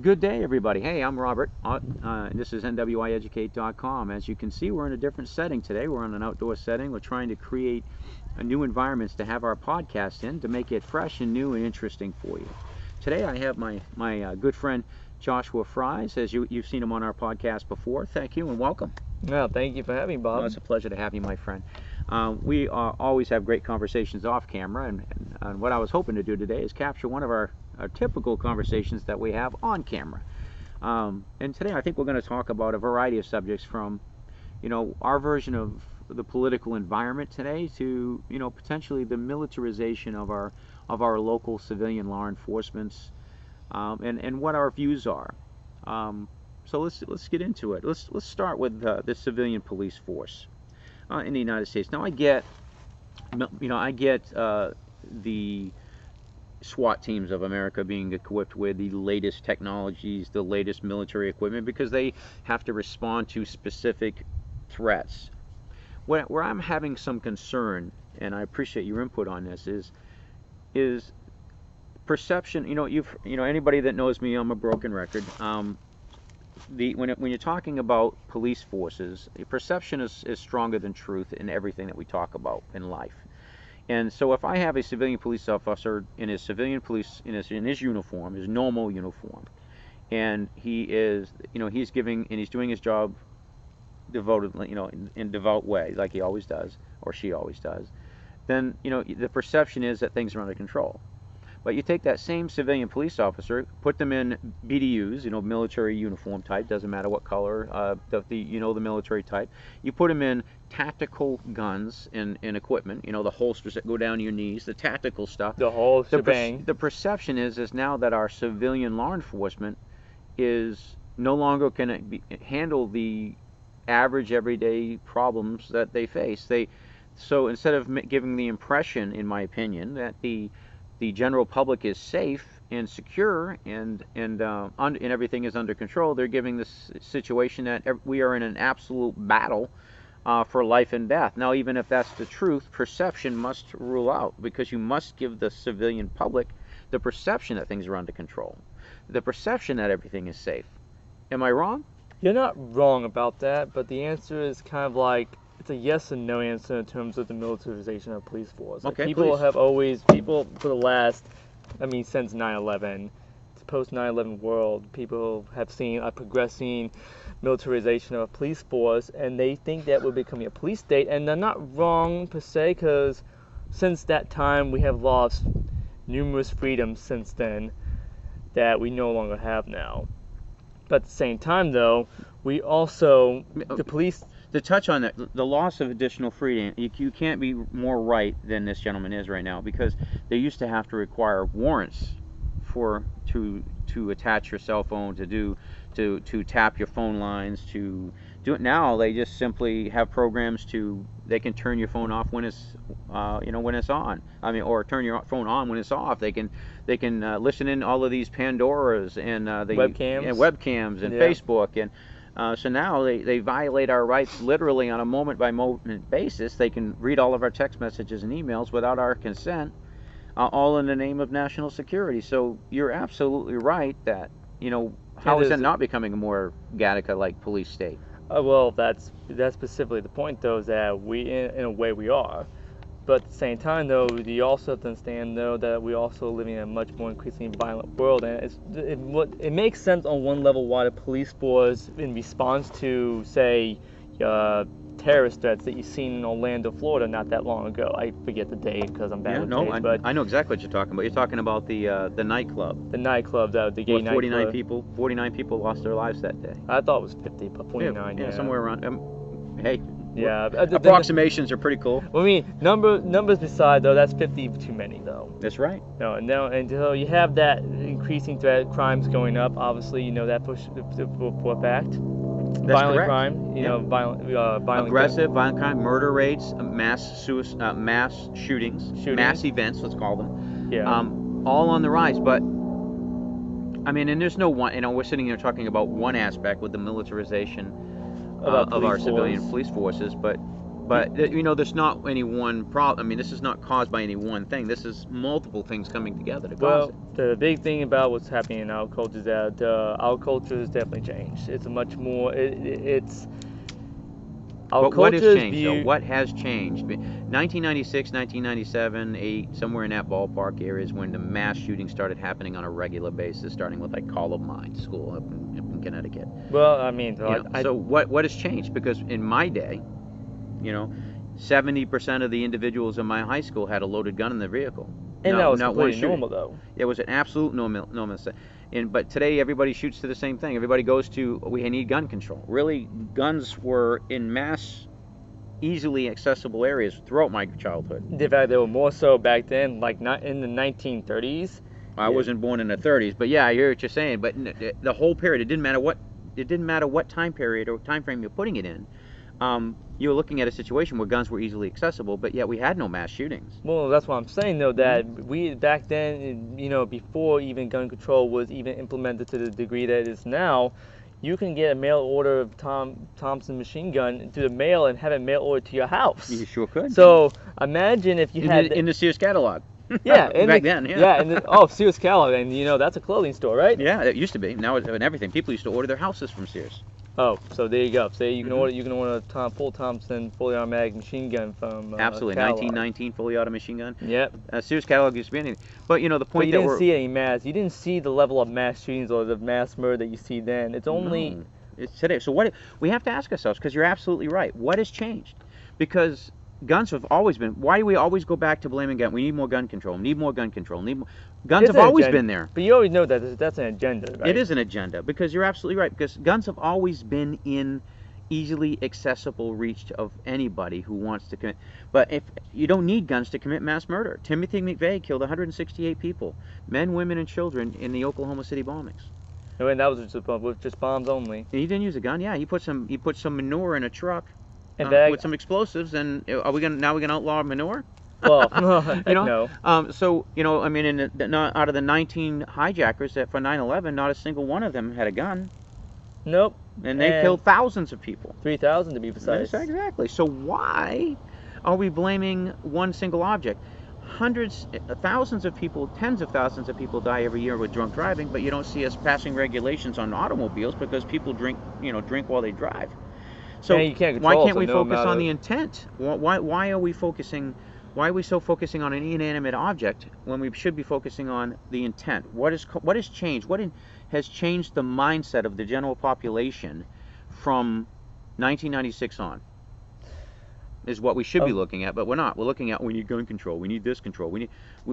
Good day, everybody. Hey, I'm Robert. This is nwieducate.com. As you can see, we're in a different setting today. We're in an outdoor setting. We're trying to create new environments to have our podcast in to make it fresh and new and interesting for you. Today, I have my good friend Joshua Fries. As you've seen him on our podcast before. Thank you and welcome. No, thank you for having me, Bob. Well, it's a pleasure to have you, my friend. We always have great conversations off camera, and what I was hoping to do today is capture one of our typical conversations that we have on camera. And today I think we're going to talk about a variety of subjects from, our version of the political environment today to, potentially the militarization of our local civilian law enforcements, and what our views are. So let's get into it. Let's start with the civilian police force in the United States. Now I get the SWAT teams of America being equipped with the latest technologies, the latest military equipment, because they have to respond to specific threats. Where I'm having some concern, and I appreciate your input on this, is perception. Anybody that knows me, I'm a broken record. When you're talking about police forces, perception is stronger than truth in everything that we talk about in life. And so if I have a civilian police officer in his uniform, his normal uniform, and he's doing his job devotedly, in devout way, like he always does, or she always does, then, the perception is that things are under control. But you take that same civilian police officer, put them in BDUs, military uniform type, doesn't matter what color, the military type. You put them in tactical guns and equipment, the holsters that go down to your knees, the tactical stuff. The whole shebang. The perception is now that our civilian law enforcement is no longer can handle the average everyday problems that they face. So instead of giving the impression, in my opinion, that the general public is safe and secure and everything is under control, they're giving this situation that we are in an absolute battle for life and death. Now, even if that's the truth, perception must rule out, because you must give the civilian public the perception that things are under control, the perception that everything is safe. Am I wrong? You're not wrong about that, but the answer is kind of like, it's a yes and no answer in terms of the militarization of police force. Okay, people please. have always, for the last, since 9/11, post 9/11 world, people have seen a progressing militarization of a police force, and they think that we're becoming a police state, and they're not wrong per se, because since that time we have lost numerous freedoms since then that we no longer have now. But at the same time, though, we also, the police... To touch on that, the loss of additional freedom, you can't be more right than this gentleman is right now, because they used to have to require warrants to attach your cell phone, to tap your phone lines, to do it. Now they just simply have programs they can turn your phone off when it's when it's on. Or turn your phone on when it's off. They can listen in all of these Pandoras and webcams and Facebook and. So now they violate our rights literally on a moment-by-moment basis. They can read all of our text messages and emails without our consent, all in the name of national security. So you're absolutely right that, how is that not becoming a more Gattaca-like police state? Well, that's specifically the point, though, is that in a way we are. But at the same time, though, you also have to understand, though, that we're also living in a much more increasingly violent world. And it makes sense on one level why the police force, in response to, say, terrorist threats that you've seen in Orlando, Florida, not that long ago. I forget the date because I'm bad with dates. But I know exactly what you're talking about. You're talking about the nightclub. The nightclub, the gay nightclub. 49 people lost their lives that day. I thought it was 50, but 49. Yeah, somewhere around. Hey. Yeah, approximations are pretty cool. Numbers beside, though, that's 50 too many, though. That's right. No, and so you have that increasing threat, crimes going up. Obviously, that push for a fact. That's violent correct. crime, violent, aggressive, violent crime, murder rates, mass shootings, mass events, let's call them. Yeah. All on the rise, but. And there's no one. We're sitting here talking about one aspect with the militarization of our civilian police forces, but But there's not any one problem. I mean, this is not caused by any one thing. This is multiple things coming together to cause Well, it. the big thing about what's happening in our culture is that our culture has definitely changed. It's a much more. It's our But what culture has is changed? So viewed. what has changed? 1996, 1997, 8, somewhere in that ballpark area is when the mass shootings started happening on a regular basis, starting with like Columbine School up in Connecticut. Well, I mean, So what has changed? Because in my day, 70% of the individuals in my high school had a loaded gun in their vehicle. and that was not one completely shooting. normal though. It was an absolute normal. But today everybody shoots to the same thing. Everybody goes to, we need gun control. Really, guns were in mass, easily accessible areas throughout my childhood. In fact, they were more so back then, like not in the 1930s. I wasn't born in the 30s, but yeah, I hear what you're saying. But the whole period, it didn't matter what time period or time frame you're putting it in. You were looking at a situation where guns were easily accessible, but yet we had no mass shootings. Well, that's what I'm saying though, that we back then, before even gun control was even implemented to the degree that it is now, you can get a mail order of Thompson machine gun to the mail and have it mail ordered to your house. You sure could. So imagine if you had in the Sears catalog. yeah, back then, yeah. and Sears catalog, and that's a clothing store, right? Yeah, it used to be. Now it's and everything. People used to order their houses from Sears. Oh, so there you go. Say you can order a full Thompson fully automatic machine gun from Absolutely, catalog. 1919 fully automatic machine gun. Yep. Sears catalog used to be anything. But the But point you that didn't see any mass. You didn't see the level of mass shootings or the mass murder that you see then. It's only No, it's today. So what we have to ask ourselves, because you're absolutely right. What has changed? Because guns have always been. Why do we always go back to blaming gun? We need more gun control. We need more gun control. Guns It's have an always agenda. been there. But you always know that that's an agenda, right? It is an agenda, because you're absolutely right. Because guns have always been in easily accessible reach of anybody who wants to commit. But if you don't need guns to commit mass murder. Timothy McVeigh killed 168 people, men, women, and children in the Oklahoma City bombings. And that was with just bombs only. He didn't use a gun. Yeah, he put some manure in a truck And with some explosives. And are we gonna outlaw manure? Well, No. no. So I mean, out of the 19 hijackers for 9/11, not a single one of them had a gun, Nope. and they killed thousands of people. 3,000 to be precise. Yes, exactly. So why are we blaming one single object? Thousands of people, tens of thousands of people die every year with drunk driving, but you don't see us passing regulations on automobiles because people drink while they drive. So Yeah, you can't why control, can't so we no focus amount on of- the intent? Why are we focusing? Why are we so focusing on an inanimate object when we should be focusing on the intent? What has changed? Has changed the mindset of the general population from 1996 on? Is what we should be looking at, but we're not. We're looking at, we need gun control, we need this control,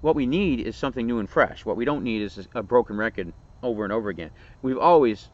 what we need is something new and fresh. What we don't need is a broken record over and over again. We've always,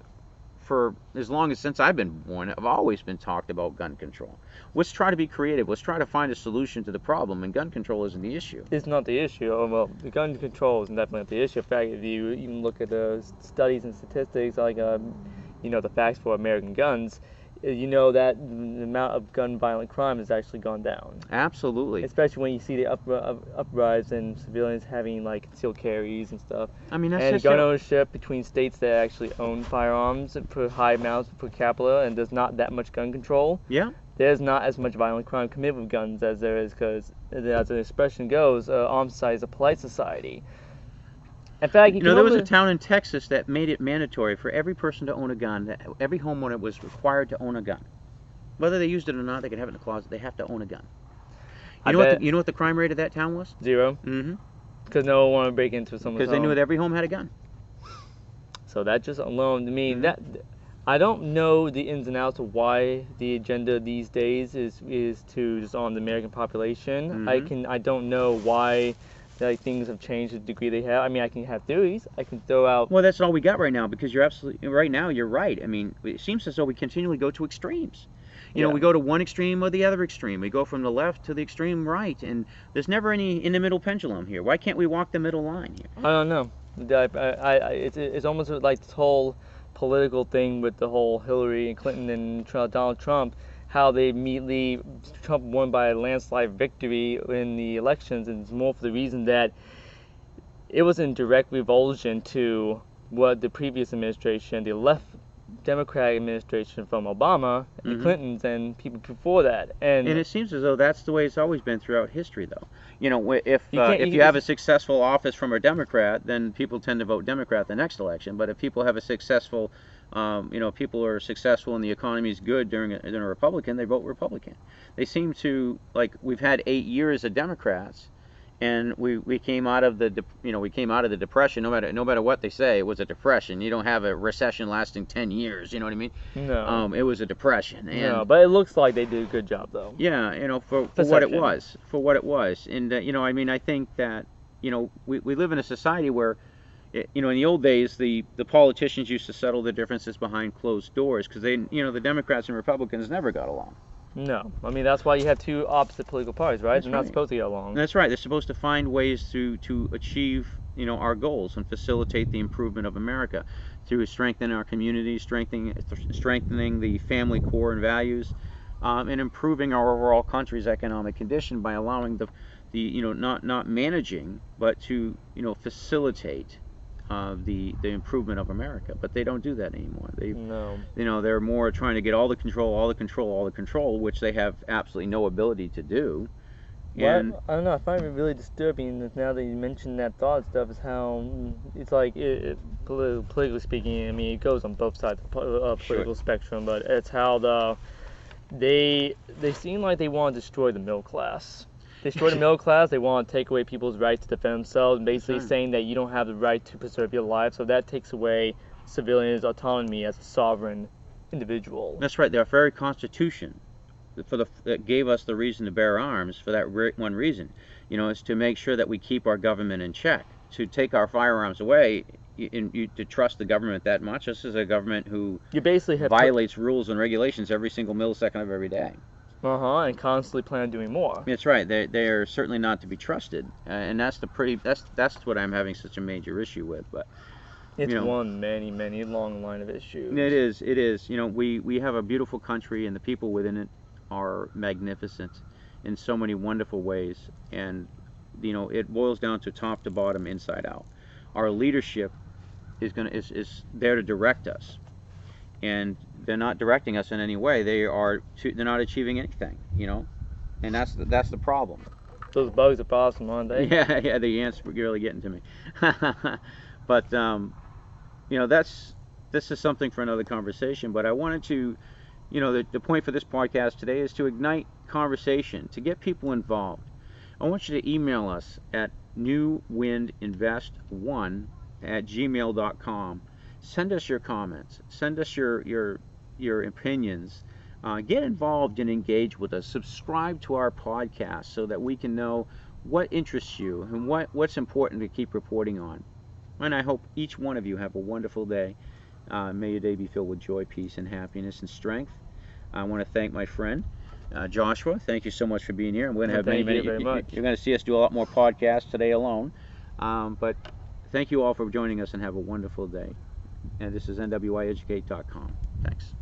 for as long as since I've been born, I've always been talked about gun control. Let's try to be creative. Let's try to find a solution to the problem, and gun control isn't the issue. It's not the issue. Well, the gun control is definitely not the issue. In fact, if you even look at the studies and statistics, like the facts for American guns, you know that the amount of gun violent crime has actually gone down. Absolutely. Especially when you see the uprise in civilians having like concealed carries and stuff. I mean, that's And just gun ownership between states that actually own firearms for high amounts per capita, and there's not that much gun control. Yeah. There's not as much violent crime committed with guns as there is, because, as an expression goes, armed society is a polite society. In fact, there was a town in Texas that made it mandatory for every person to own a gun. That every homeowner was required to own a gun, whether they used it or not. They could have it in the closet. They have to own a gun. You know what the crime rate of that town was? 0. Mm-hmm. Because no one wanted to break into someone's home. Because they knew that every home had a gun. So that just alone, to me, that I don't know the ins and outs of why the agenda these days is to just arm the American population. I don't know why things have changed to the degree they have. I mean, I can have theories. I can throw out. Well, that's all we got right now, because you're absolutely right now. You're right. I mean, it seems as though we continually go to extremes. We go to one extreme or the other extreme. We go from the left to the extreme right, and there's never any in the middle pendulum here. Why can't we walk the middle line here? I don't know. It's almost like this whole political thing with the whole Hillary and Clinton and Donald Trump. How Trump won by a landslide victory in the elections, and it's more for the reason that it was in direct revulsion to what the previous administration, the left Democratic administration from Obama and the Mhm. Clintons and people before that. And And it seems as though that's the way it's always been throughout history, though. You know, You can't- if you- you have a successful office from a Democrat, then people tend to vote Democrat the next election. But if people have a successful, people are successful and the economy is good during a Republican, they vote Republican. They seem to, like, we've had 8 years of Democrats, and we came out of the we came out of the depression. No matter what they say, it was a depression. You don't have a recession lasting 10 years. You know what I mean? no, It was a depression. And no, but it looks like they did a good job though. yeah, for what it Perception. was, and I think that we live in a society where, in the old days, the politicians used to settle the differences behind closed doors because the Democrats and Republicans never got along. No, I mean that's why you have two opposite political parties, right? That's They're not right. supposed to get along. And that's right. They're supposed to find ways to achieve our goals and facilitate the improvement of America through strengthening our communities, strengthening the family core and values, and improving our overall country's economic condition by allowing not managing but to facilitate the improvement of America. But they don't do that anymore. No. They're more trying to get all the control, which they have absolutely no ability to do. And Well, I don't know. I find it really disturbing that now that you mentioned that thought stuff is how it's like politically speaking. I mean, it goes on both sides of the political spectrum, but it's how they seem like they want to destroy the middle class. Destroy the middle class. They want to take away people's rights to defend themselves, basically right. saying that you don't have the right to preserve your life. So that takes away civilians' autonomy as a sovereign individual. That's right. Our very Constitution, that gave us the reason to bear arms for that one reason, is to make sure that we keep our government in check. To take our firearms away, to trust the government that much. This is a government who You basically have violates rules and regulations every single millisecond of every day. and constantly plan on doing more. That's right. They are certainly not to be trusted, and that's what I'm having such a major issue with. But It's you know, one many long line of issues. it is. We have a beautiful country, and the people within it are magnificent in so many wonderful ways, and it boils down to top to bottom, inside out. Our leadership is there to direct us, and they're not directing us in any way. They're not achieving anything, and that's the problem. Those bugs are awesome, aren't they? Yeah, the ants were really getting to me. But this is something for another conversation. But I wanted to, the point for this podcast today is to ignite conversation, to get people involved. I want you to email us at newwindinvest1@gmail.com. Send us your comments. Send us your opinions. Get involved and engage with us. Subscribe to our podcast so that we can know what interests you and what's important to keep reporting on. And I hope each one of you have a wonderful day. May your day be filled with joy, peace, and happiness and strength. I want to thank my friend Joshua. Thank you so much for being here. I'm going to have Thank you very much. You're going to see us do a lot more podcasts today alone. But thank you all for joining us, and have a wonderful day. And this is nwieducate.com. Thanks.